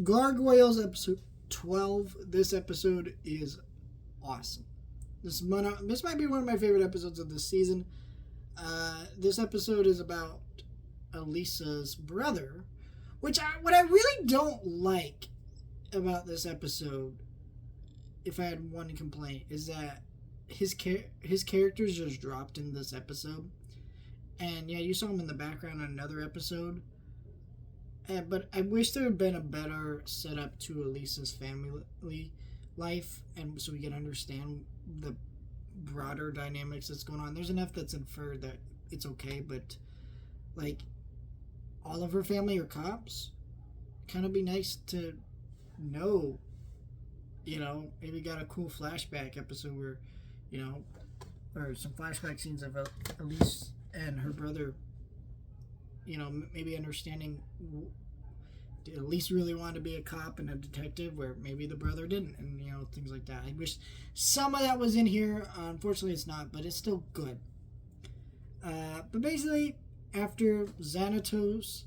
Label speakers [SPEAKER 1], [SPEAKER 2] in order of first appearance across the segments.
[SPEAKER 1] Gargoyles episode 12. This episode is awesome. This might be one of my favorite episodes of this season. This episode is about Elisa's brother, what I really don't like about this episode, if I had one complaint, is that his character's just dropped in this episode. And yeah, you saw him in the background on another episode. But I wish there had been a better setup to Elisa's family life, and so we can understand the broader dynamics that's going on. There's enough that's inferred that it's okay, but like all of her family are cops. Kind of be nice to know. Maybe got a cool flashback episode where, or some flashback scenes of Elise and her brother. Maybe understanding did Elise really want to be a cop and a detective, where maybe the brother didn't, and things like that. I wish some of that was in here. Unfortunately, it's not, but it's still good. But basically, after Xanatos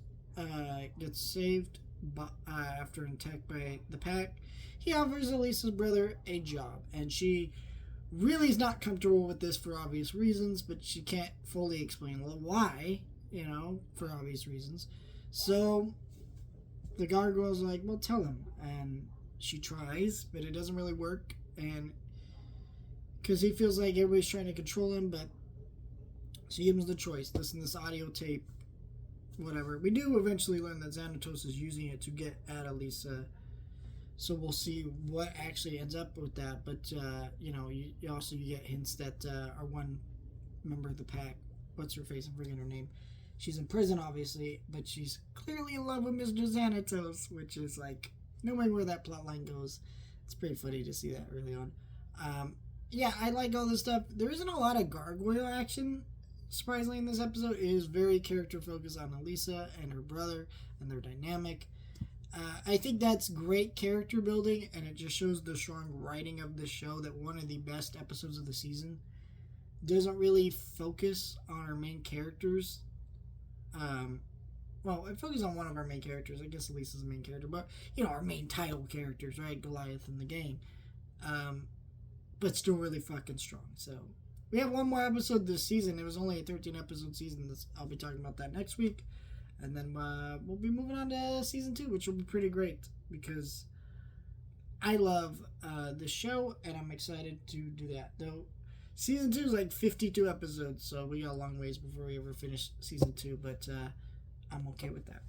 [SPEAKER 1] gets saved after an attack by the pack, he offers Elisa's brother a job, and she really is not comfortable with this for obvious reasons, but she can't fully explain why. For obvious reasons. So the Gargoyle's like, well, tell him. And she tries, but it doesn't really work. And because he feels like everybody's trying to control him, but she gives him the choice. Listen to this audio tape, whatever. We do eventually learn that Xanatos is using it to get at Elisa. So we'll see what actually ends up with that. But, you also get hints that our one member of the pack, what's her face? I'm forgetting her name. She's in prison, obviously, but she's clearly in love with Mr. Xanatos, which is like, knowing where that plot line goes, it's pretty funny to see that early on. Yeah, I like all this stuff. There isn't a lot of gargoyle action, surprisingly, in this episode. It is very character focused on Elisa and her brother and their dynamic. I think that's great character building, and it just shows the strong writing of the show, that one of the best episodes of the season doesn't really focus on our main characters. Well, it focuses on one of our main characters. I guess Elisa's the main character, but our main title characters, right? Goliath in the gang. But still really fucking strong. So we have one more episode this season. It was only a 13 episode season. I'll be talking about that next week, and then we'll be moving on to season 2, which will be pretty great because I love the show, and I'm excited to do that. Though season 2 is like 52 episodes, so we got a long ways before we ever finish season 2, but I'm okay with that.